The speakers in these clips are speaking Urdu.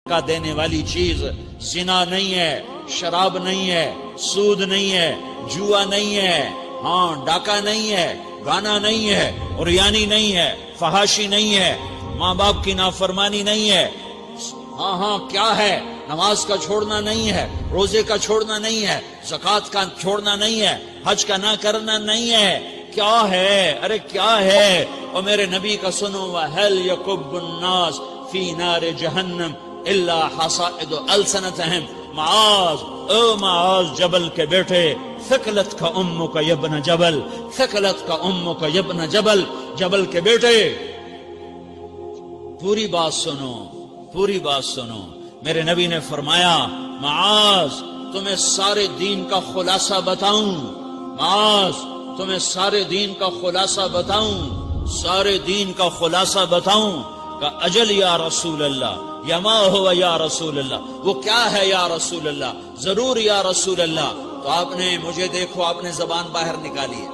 کا دینے والی چیز زنا نہیں ہے، شراب نہیں ہے، سود نہیں ہے، جوا نہیں ہے، ہاں ڈاکہ نہیں ہے، گانا نہیں ہے، عریانی نہیں ہے، فحاشی نہیں ہے، ماں باپ کی نافرمانی نہیں ہے، ہاں کیا ہے، نماز کا چھوڑنا نہیں ہے، روزے کا چھوڑنا نہیں ہے، زکوٰۃ کا چھوڑنا نہیں ہے، حج کا نہ کرنا نہیں ہے، کیا ہے، ارے کیا ہے؟ اور میرے نبی کا سنو، وَهَلْ يَكُبُّ النَّاسِ فِي نَارِ جَهَنَّمَ إِلَّا حَصَائِدُ أَلْسِنَتِهِمْ۔ معاذ، او معاذ جبل کے بیٹے، ثقلت کا امک یا ابن جبل، ثقلت کا امک یا ابن جبل، جبل کے بیٹے پوری بات سنو، پوری بات سنو۔ میرے نبی نے فرمایا، معاذ تمہیں سارے دین کا خلاصہ بتاؤں، معاذ تمہیں سارے دین کا خلاصہ بتاؤں، سارے دین کا خلاصہ بتاؤں؟ کہ اجل یا رسول اللہ، یا ما ہوا یا رسول اللہ، وہ کیا ہے یا رسول اللہ؟ ضرور یا رسول اللہ۔ تو آپ نے مجھے دیکھو، آپ نے زبان باہر نکالی ہے،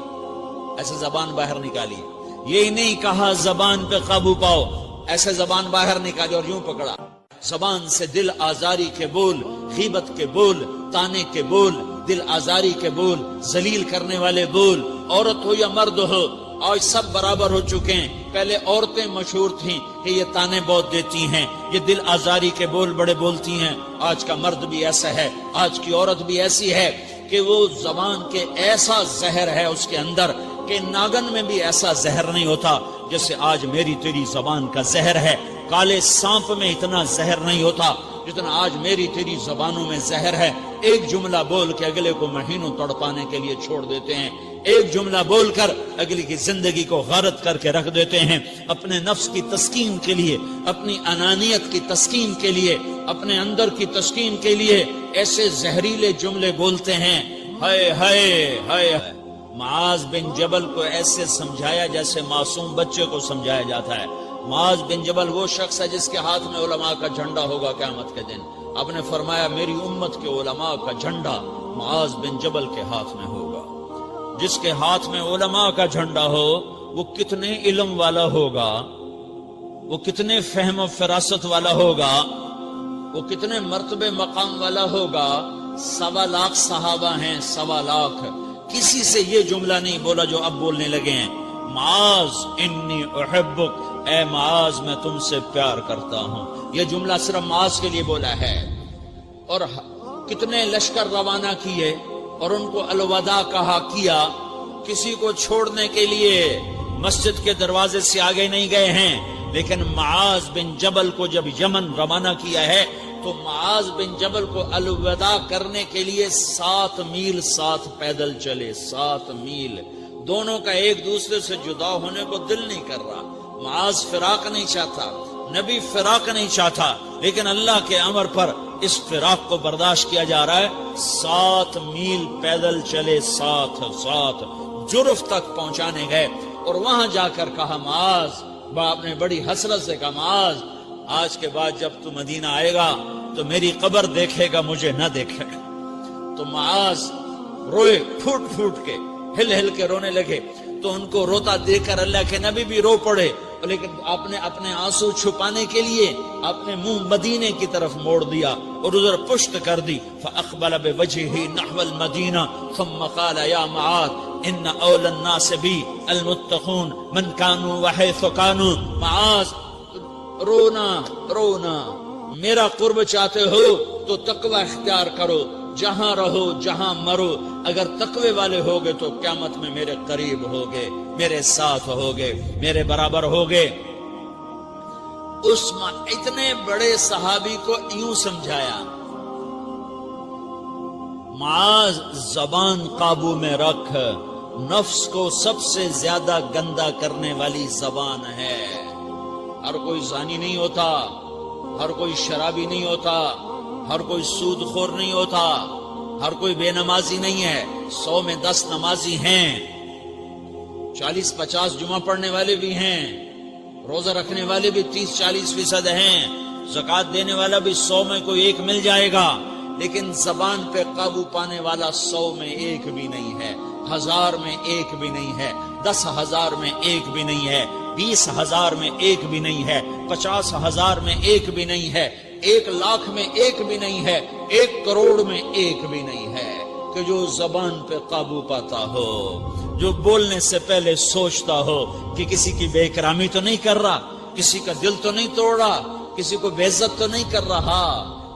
ایسے زبان باہر نکالی ہے، یہی نہیں کہا زبان پہ قابو پاؤ، ایسے زبان باہر نکالی اور یوں پکڑا۔ زبان سے دل آزاری کے بول، غیبت کے بول، تانے کے بول، دل آزاری کے بول، ذلیل کرنے والے بول، عورت ہو یا مرد ہو، آج سب برابر ہو چکے ہیں۔ پہلے عورتیں مشہور تھیں کہ یہ تانے بہت دیتی ہیں، یہ دل آزاری کے بول بڑے بولتی ہیں۔ آج کا مرد بھی ایسا ہے، آج کی عورت بھی ایسی ہے کہ وہ زبان کے ایسا زہر ہے اس کے اندر کہ ناگن میں بھی ایسا زہر نہیں ہوتا جیسے آج میری تیری زبان کا زہر ہے۔ کالے سانپ میں اتنا زہر نہیں ہوتا جتنا آج میری تیری زبانوں میں زہر ہے۔ ایک جملہ بول کے اگلے کو مہینوں تڑپانے کے لیے چھوڑ دیتے ہیں، ایک جملہ بول کر اگلی کی زندگی کو غارت کر کے رکھ دیتے ہیں، اپنے نفس کی تسکین کے لیے، اپنی انانیت کی تسکین کے لیے، اپنے اندر کی تسکین کے لیے ایسے زہریلے جملے بولتے ہیں۔ ہائے ہائے ہائے۔ معاذ بن جبل کو ایسے سمجھایا جیسے معصوم بچے کو سمجھایا جاتا ہے۔ معاذ بن جبل وہ شخص ہے جس کے ہاتھ میں علماء کا جھنڈا ہوگا قیامت کے دن۔ آپ نے فرمایا میری امت کے علماء کا جھنڈا معاذ بن جبل کے ہاتھ میں ہوگا۔ جس کے ہاتھ میں علماء کا جھنڈا ہو وہ کتنے علم والا ہوگا، وہ کتنے فہم و فراست والا ہوگا، وہ کتنے مرتبے مقام والا ہوگا۔ 1.25 لاکھ صحابہ ہیں، 1.25 لاکھ، کسی سے یہ جملہ نہیں بولا جو اب بولنے لگے ہیں۔ معاذ انی احبک، اے معاذ میں تم سے پیار کرتا ہوں، یہ جملہ صرف معاذ کے لیے بولا ہے۔ اور کتنے لشکر روانہ کیے اور ان کو الوداع کہا کیا، کسی کو چھوڑنے کے لیے مسجد کے دروازے سے آگے نہیں گئے ہیں۔ لیکن معاذ بن جبل کو جب یمن روانہ کیا ہے تو معاذ بن جبل کو الوداع کرنے کے لیے 7 میل 7 پیدل چلے، 7 میل۔ دونوں کا ایک دوسرے سے جدا ہونے کو دل نہیں کر رہا۔ معاذ فراق نہیں چاہتا، نبی فراق نہیں چاہتا، لیکن اللہ کے امر پر اس فراق کو برداشت کیا جا رہا ہے۔ 7 میل پیدل چلے، 7 جرف تک پہنچانے گئے اور وہاں جا کر کہا معاذ، باپ نے بڑی حسرت سے کہا معاذ آج کے بعد جب تو مدینہ آئے گا تو میری قبر دیکھے گا، مجھے نہ دیکھے گا۔ تو معاذ روئے، پھوٹ پھوٹ کے، ہل ہل کے رونے لگے۔ تو ان کو روتا دیکھ کر اللہ کے نبی بھی رو پڑے، لیکن آپ نے اپنے آنسو چھپانے کے لیے اپنے منہ مدینے کی طرف موڑ دیا اور ادھر پشت کر دی۔ فاقبل بوجهه نحو المدینہ ثم قال یا معاذ ان اول الناس بی المتقون من كانوا وحيث كانوا۔ معاذ رونا رونا، میرا قرب چاہتے ہو تو تقوی اختیار کرو، جہاں رہو جہاں مرو، اگر تقوی والے ہوگے تو قیامت میں میرے قریب ہوگے، میرے ساتھ ہوگے، میرے برابر ہوگے۔ اس اتنے بڑے صحابی کو یوں سمجھایا، معاذ زبان قابو میں رکھ، نفس کو سب سے زیادہ گندا کرنے والی زبان ہے۔ ہر کوئی زانی نہیں ہوتا، ہر کوئی شرابی نہیں ہوتا، ہر کوئی سود خور نہیں ہوتا، ہر کوئی بے نمازی نہیں ہے۔ 100 میں 10 نمازی ہیں، 40-50 جمعہ پڑھنے والے بھی ہیں، روزہ رکھنے والے بھی 30-40% ہیں، زکوٰۃ دینے والا بھی 100 میں کوئی ایک مل جائے گا، لیکن زبان پہ قابو پانے والا 100 میں ایک بھی نہیں ہے، 1000 میں ایک بھی نہیں ہے، 10,000 میں ایک بھی نہیں ہے، 20,000 میں ایک بھی نہیں ہے، 50,000 میں ایک بھی نہیں ہے۔ 1 لاکھ میں 1 بھی نہیں ہے، 1 کروڑ میں 1 بھی نہیں ہے کہ جو زبان پہ قابو پاتا ہو، جو بولنے سے پہلے سوچتا ہو کہ کسی کی بے اکرامی تو نہیں کر رہا، کسی کا دل تو نہیں توڑ رہا، کسی کو بے عزت تو نہیں کر رہا،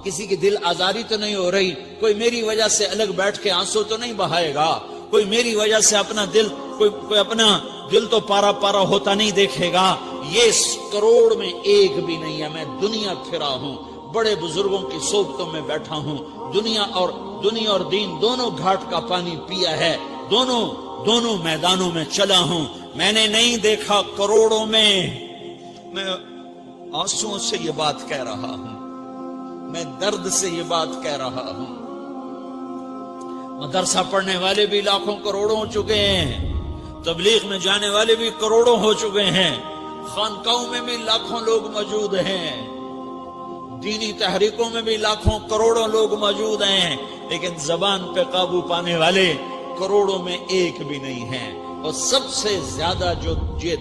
کسی کی دل آزاری تو نہیں ہو رہی، کوئی میری وجہ سے الگ بیٹھ کے آنسو تو نہیں بہائے گا، کوئی میری وجہ سے اپنا دل کوئی اپنا دل تو پارا پارا ہوتا نہیں دیکھے گا۔ یہ 1 کروڑ میں 1 بھی نہیں ہے۔ میں دنیا پھرا ہوں، بڑے بزرگوں کی صحبتوں میں بیٹھا ہوں، دنیا اور دین دونوں گھاٹ کا پانی پیا ہے، دونوں میدانوں میں چلا ہوں، میں نے نہیں دیکھا کروڑوں میں۔ میں آنسوؤں سے یہ بات کہہ رہا ہوں، میں درد سے یہ بات کہہ رہا ہوں۔ مدرسہ پڑھنے والے بھی لاکھوں کروڑوں ہو چکے ہیں، تبلیغ میں جانے والے بھی کروڑوں ہو چکے ہیں، خانقاہوں میں بھی لاکھوں لوگ موجود ہیں، دینی تحریکوں میں بھی لاکھوں کروڑوں لوگ موجود ہیں، لیکن زبان پہ قابو پانے والے کروڑوں میں 1 بھی نہیں ہیں۔ اور سب سے زیادہ جو یہ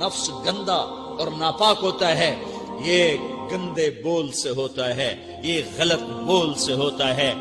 نفس گندا اور ناپاک ہوتا ہے، یہ گندے بول سے ہوتا ہے، یہ غلط بول سے ہوتا ہے۔